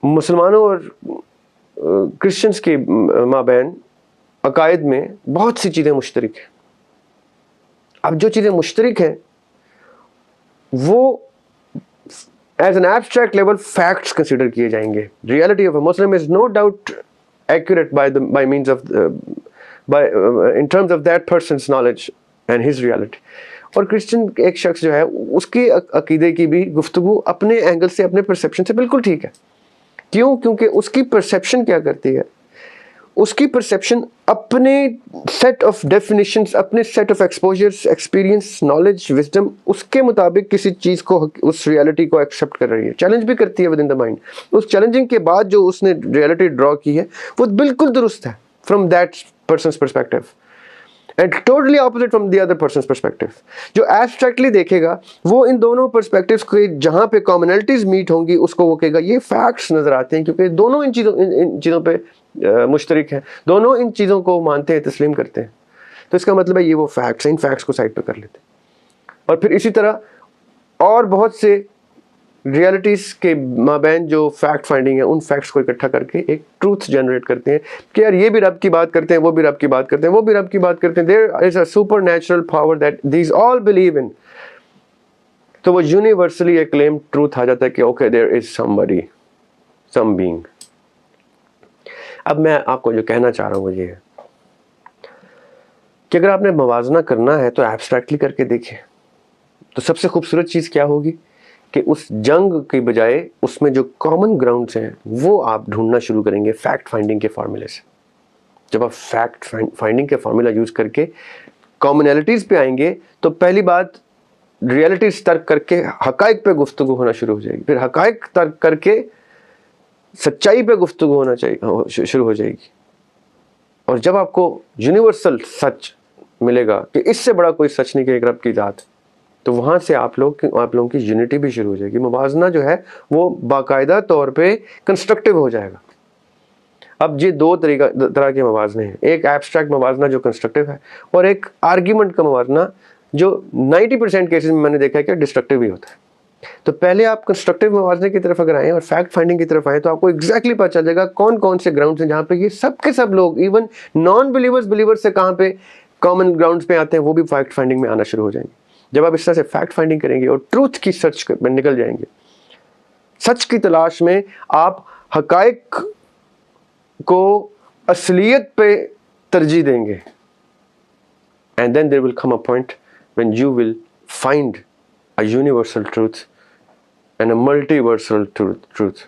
مسلمانوں اور کرسچنس کے مابین عقائد میں بہت سی چیزیں مشترک ہیں. اب جو چیزیں مشترک ہیں وہ as an abstract level facts consider کیے جائیں گے. Reality of a Muslim is no doubt accurate by means of in terms of that person's knowledge and his reality. اور کرسچن ایک شخص جو ہے اس کے عقیدے کی بھی گفتگو اپنے اینگل سے اپنے پرسیپشن سے بالکل ٹھیک ہے. کیوں؟ کیونکہ اس کی پرسیپشن کیا کرتی ہے؟ اس کی پرسیپشن اپنے سیٹ آف ڈیفینیشنز، اپنے set of exposures, experience, knowledge, wisdom, اس کے مطابق کسی چیز کو، اس ریئلٹی کو ایکسیپٹ کر رہی ہے. چیلنج بھی کرتی ہے ود ان دا مائنڈ. اس چیلنجنگ کے بعد جو اس نے ریئلٹی ڈرا کی ہے وہ بالکل درست ہے from that person's perspective and totally opposite from the other person's perspective. جو ایبسٹریکٹلی دیکھے گا وہ ان دونوں پرسپیکٹوز کے جہاں پہ کامنلٹیز میٹ ہوں گی اس کو وہ کہے گا یہ فیکٹس نظر آتے ہیں، کیونکہ دونوں ان چیزوں پہ مشترک ہیں، دونوں ان چیزوں کو مانتے ہیں، تسلیم کرتے ہیں. تو اس کا مطلب ہے یہ وہ فیکٹس ہیں، ان فیکٹس کو سائڈ پہ کر لیتے ہیں. اور پھر اسی طرح اور بہت سے ریئلٹیز کے مابین جو فیکٹ فائنڈنگ ہے ان فیکٹس کو اکٹھا کر کے ایک ٹروتھ جنریٹ کرتے ہیں کہ یار یہ بھی رب کی بات کرتے ہیں، وہ بھی رب کی بات کرتے ہیں، وہ بھی رب کی بات کرتے ہیں. There is a super natural power that these all believe in. تو وہ یونیورسلی اکلیم ٹروتھ آ جاتا ہے کہ okay there is somebody, some being. اب میں آپ کو جو کہنا چاہ رہا ہوں وہ یہ ہے کہ اگر آپ نے موازنہ کرنا ہے تو ایبسٹریکٹلی کر کے دیکھیں. تو سب سے خوبصورت چیز کیا ہوگی کہ اس جنگ کی بجائے اس میں جو کامن گراؤنڈس ہیں وہ آپ ڈھونڈنا شروع کریں گے فیکٹ فائنڈنگ کے فارمولے سے. جب آپ فیکٹ فائنڈنگ کے فارمولا یوز کر کے کامنالٹیز پہ آئیں گے تو پہلی بات ریئلٹیز ترک کر کے حقائق پہ گفتگو ہونا شروع ہو جائے گی. پھر حقائق ترک کر کے سچائی پہ گفتگو ہونا شروع ہو جائے گی. اور جب آپ کو یونیورسل سچ ملے گا کہ اس سے بڑا کوئی سچ نہیں کہ ایک رب کی ذات، تو وہاں سے آپ لوگوں کی یونٹی بھی شروع ہو جائے گی. موازنہ جو ہے وہ باقاعدہ طور پہ کنسٹرکٹیو ہو جائے گا. اب یہ دو طرح کے موازنے ہیں، ایک ایبسٹریکٹ موازنہ جو کنسٹرکٹیو ہے اور ایک آرگیومنٹ کا موازنہ جو 90% کیسز میں نے دیکھا ہے کہ ڈسٹرکٹیو بھی ہوتا ہے. تو پہلے آپ کنسٹرکٹیو موازنے کی طرف اگر آئیں اور فیکٹ فائنڈنگ کی طرف آئیں تو آپ کو ایگزیکٹلی پتہ چل جائے گا کون کون سے گراؤنڈز ہیں جہاں پہ یہ سب کے سب لوگ ایون نان بلیورز سے کہاں پہ کامن گراؤنڈز پہ آتے ہیں، وہ بھی فیکٹ فائنڈنگ میں آنا شروع ہو جائیں گے. جب آپ اس طرح سے فیکٹ فائنڈنگ کریں گے اور ٹروتھ کی سرچ میں نکل جائیں گے، سچ کی تلاش میں آپ حقائق کو اصلیت پہ ترجیح دیں گے. And then there will come a point when you will find a universal truth and a multiversal truth.